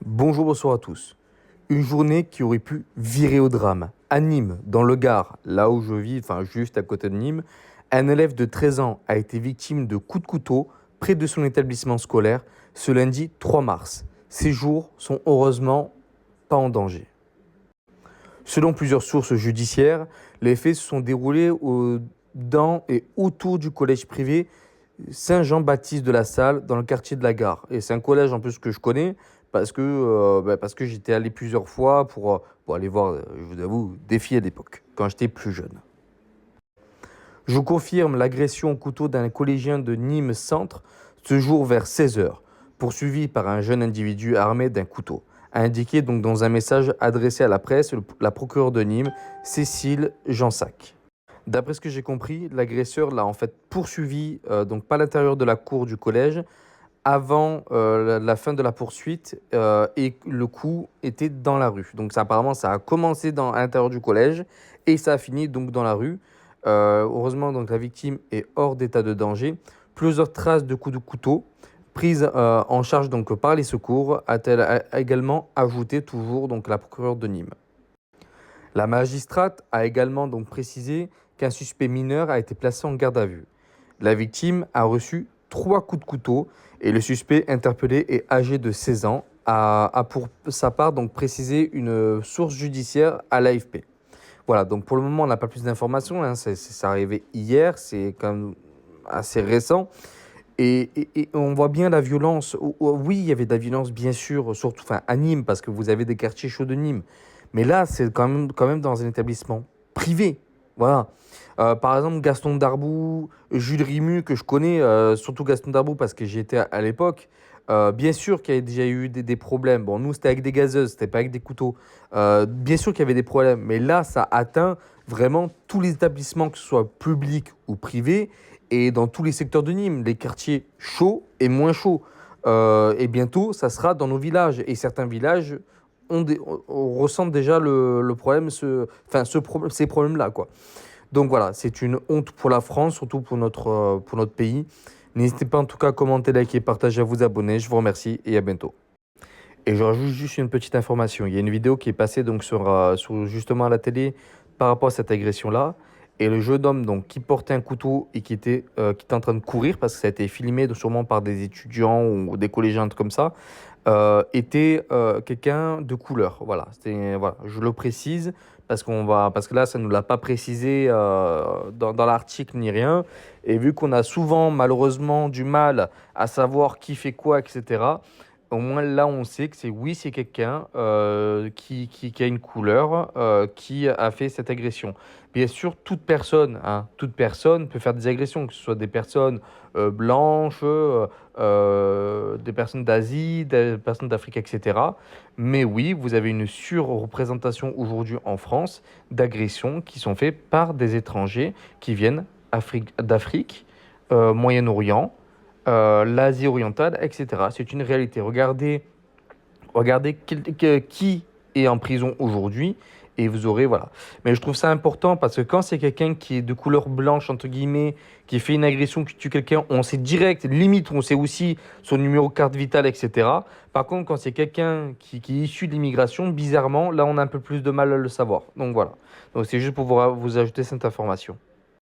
Bonjour, bonsoir à tous. Une journée qui aurait pu virer au drame. À Nîmes, dans le Gard, là où je vis, enfin juste à côté de Nîmes, un élève de 13 ans a été victime de coups de couteau près de son établissement scolaire ce lundi 3 mars. Ces jours sont heureusement pas en danger. Selon plusieurs sources judiciaires, les faits se sont déroulés dans et autour du collège privé Saint-Jean-Baptiste de la Salle, dans le quartier de la Gare. Et c'est un collège en plus que je connais parce que j'étais allé plusieurs fois pour aller voir, je vous avoue, des filles à l'époque, quand j'étais plus jeune. Je vous confirme l'agression au couteau d'un collégien de Nîmes Centre ce jour vers 16 heures, poursuivi par un jeune individu armé d'un couteau, a indiqué donc dans un message adressé à la presse la procureure de Nîmes, Cécile Jansac. D'après ce que j'ai compris, l'agresseur l'a en fait poursuivi donc pas à l'intérieur de la cour du collège avant la fin de la poursuite et le coup était dans la rue. Donc apparemment ça a commencé à l'intérieur du collège et ça a fini donc dans la rue. Heureusement donc la victime est hors d'état de danger. Plusieurs traces de coups de couteau prises en charge donc par les secours, a-t-elle également ajouté toujours donc la procureure de Nîmes. La magistrate a également donc précisé qu'un suspect mineur a été placé en garde à vue. La victime a reçu 3 coups de couteau et le suspect interpellé est âgé de 16 ans, a pour sa part donc précisé une source judiciaire à l'AFP. Voilà, donc pour le moment on n'a pas plus d'informations, hein, c'est arrivé hier, c'est quand même assez récent. Et on voit bien la violence. Oui, il y avait de la violence, bien sûr, surtout à Nîmes, parce que vous avez des quartiers chauds de Nîmes. Mais là, c'est quand même dans un établissement privé. Voilà. Par exemple, Gaston Darboux, Jules Rimu, que je connais, surtout Gaston Darboux, parce que j'y étais à l'époque. Bien sûr qu'il y a déjà eu des problèmes. Bon, nous, c'était avec des gazeuses, c'était pas avec des couteaux. Bien sûr qu'il y avait des problèmes. Mais là, ça atteint vraiment tous les établissements, que ce soit publics ou privés et dans tous les secteurs de Nîmes, les quartiers chauds et moins chauds. Et bientôt, ça sera dans nos villages. Et certains villages on ressent déjà le problème, ces problèmes-là, quoi. Donc voilà, c'est une honte pour la France, surtout pour notre pays. N'hésitez pas en tout cas à commenter, liker, partager, à vous abonner. Je vous remercie et à bientôt. Et je rajoute juste une petite information. Il y a une vidéo qui est passée donc sur justement à la télé par rapport à cette agression-là. Et le jeune homme donc, qui portait un couteau et qui était en train de courir, parce que ça a été filmé donc, sûrement par des étudiants ou des collégiens comme ça, était quelqu'un de couleur. Voilà, voilà, je le précise parce que là, ça ne nous l'a pas précisé dans l'article ni rien. Et vu qu'on a souvent malheureusement du mal à savoir qui fait quoi, etc., au moins là, on sait que c'est quelqu'un qui a une couleur, qui a fait cette agression. Bien sûr, toute personne peut faire des agressions, que ce soit des personnes blanches, des personnes d'Asie, des personnes d'Afrique, etc. Mais oui, vous avez une surreprésentation aujourd'hui en France d'agressions qui sont faites par des étrangers qui viennent d'Afrique, Moyen-Orient, l'Asie orientale, etc. C'est une réalité. Regardez qui est en prison aujourd'hui et vous aurez, voilà. Mais je trouve ça important parce que quand c'est quelqu'un qui est de couleur blanche, entre guillemets, qui fait une agression, qui tue quelqu'un, on sait direct, limite, on sait aussi son numéro de carte vitale, etc. Par contre, quand c'est quelqu'un qui est issu de l'immigration, bizarrement, là, on a un peu plus de mal à le savoir. Donc voilà. Donc c'est juste pour vous ajouter cette information.